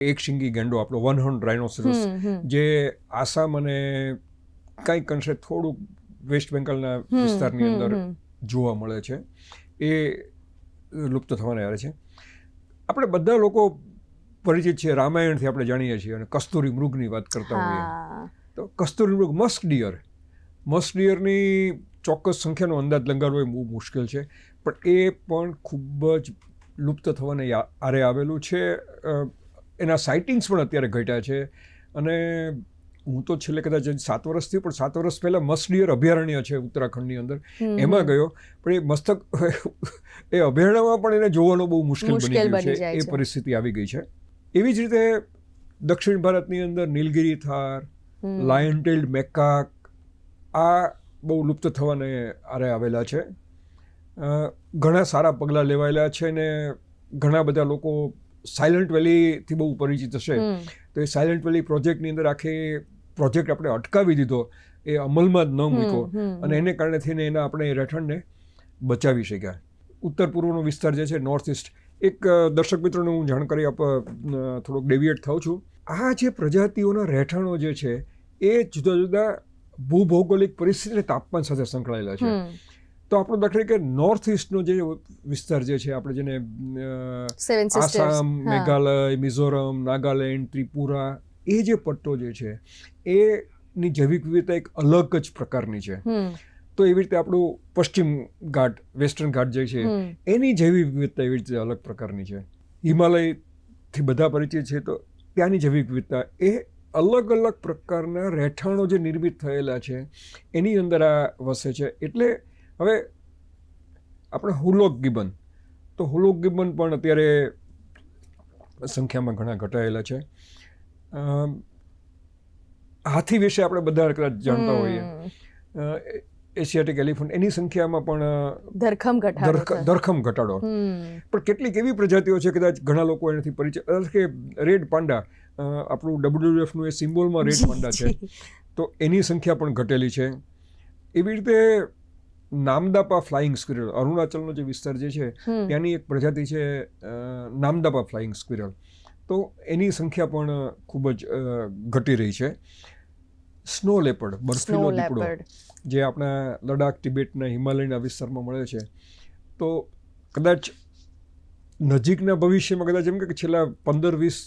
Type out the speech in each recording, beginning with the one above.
એક શિંગી ગેંડો આપણો 1 હોર્ન રાઇનોસેરસ જે આસામ અને કંઈક અંશે થોડુંક વેસ્ટ બેંગાલના વિસ્તારની અંદર જોવા મળે છે, એ લુપ્ત થવાને આરે છે. આપણે બધા લોકો પરિચિત છીએ, રામાયણથી આપણે જાણીએ છીએ અને કસ્તુરી મૃગની વાત કરતા હોઈએ તો કસ્તુરી મૃગ મસ્ક ડિયરની ચોક્કસ સંખ્યાનો અંદાજ લગાડવો એ બહુ મુશ્કેલ છે, પણ એ પણ ખૂબ જ લુપ્ત થવાને આરે આવેલું છે. એના સાઇટિંગ્સ પણ અત્યારે ઘટ્યા છે અને હું તો છેલ્લે કદાચ 7 વર્ષથી પણ 7 વર્ષ પહેલાં મસ્ક ડિયર અભયારણ્ય છે ઉત્તરાખંડની અંદર, એમાં ગયો, પણ એ અભયારણ્યમાં પણ એને જોવાનો બહુ મુશ્કેલ બની ગયું છે, એ પરિસ્થિતિ આવી ગઈ છે. એવી જ રીતે દક્ષિણ ભારતની અંદર નીલગિરી થાર, લાયન ટેલ્ડ મેકાક, આ બહુ લુપ્ત થવાને આરે આવેલા છે. ઘણા સારા પગલાં લેવાયેલા છે ને ઘણા બધા લોકો સાયલન્ટ વેલીથી બહુ પરિચિત હશે, તો એ સાયલન્ટ વેલી પ્રોજેક્ટની અંદર આખી પ્રોજેક્ટ આપણે અટકાવી દીધો, એ અમલમાં જ ન મૂક્યો અને એને કારણે થઈને એના આપણે રહેઠાણને બચાવી શક્યા. ઉત્તર પૂર્વનો વિસ્તાર જે છે, નોર્થ ઇસ્ટ, એક દર્શક મિત્રોને હું જાણકારી આપવા થોડોક ડેવિએટ થાઉં છું. આ જે પ્રજાતિઓના રહેઠાણો જે છે એ જુદા જુદા ભૂભૌગોલિક પરિસ્થિતિ અને તાપમાન સાથે સંકળાયેલા છે. તો આપણો દાખલા કે નોર્થ ઇસ્ટનો જે વિસ્તાર જે છે, આપણે જેને આસામ, મેઘાલય, મિઝોરમ, નાગાલેન્ડ, ત્રિપુરા, એ જે પટ્ટો જે છે એની જૈવિક વિવિધતા એક અલગ જ પ્રકારની છે. તો એવી રીતે આપણું પશ્ચિમ ઘાટ, વેસ્ટર્ન ઘાટ જે છે એની જૈવિક વિવિધતા એવી રીતે અલગ પ્રકારની છે. હિમાલયથી બધા પરિચિત છે, તો ત્યાંની જૈવિક વિવિધતા એ અલગ અલગ પ્રકારના રહેઠાણો જે નિર્મિત થયેલા છે એની અંદર આ વસે છે. એટલે હવે આપણે હુલોક ગિબન, તો હુલોક ગિબન પણ અત્યારે સંખ્યામાં ઘણા ઘટાયેલા છે. હાથી વિશે આપણે બધા કદાચ જાણતા હોઈએ, એશિયાટિક એલિફન્ટ, એની સંખ્યામાં પણ ધરખમ ઘટાડો. પણ કેટલીક એવી પ્રજાતિઓ છે, કદાચ ઘણા લોકો એનાથી પરિચય, કે રેડ પાંડા, આપણું WWFનું એ સિમ્બોલમાં રેડ પાંડા છે, તો એની સંખ્યા પણ ઘટેલી છે. એવી રીતે નામદાપા ફ્લાઇંગ સ્ક્વિરલ, અરુણાચલનો જે વિસ્તાર જે છે ત્યાંની એક પ્રજાતિ છે નામદાપા ફ્લાઇંગ સ્ક્વિરલ, તો એની સંખ્યા પણ ખૂબ જ ઘટી રહી છે. સ્નો લેપર્ડ, બર્ફીલો દીપડો, જે આપણા લડાખ, તિબેટના, હિમાલયના વિસ્તારમાં મળે છે, તો કદાચ નજીકના ભવિષ્યમાં કદાચ એમ કે છેલ્લા 15-20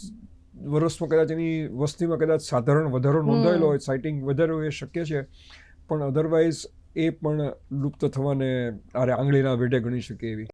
વર્ષમાં કદાચ એની વસ્તીમાં કદાચ સાધારણ વધારો નોંધાયેલો હોય, સાઇટિંગ વધારે હોય એ શક્ય છે, પણ અધરવાઇઝ એ પણ લુપ્ત થવાને આરે આંગળીના વેઢે ગણી શકે એવી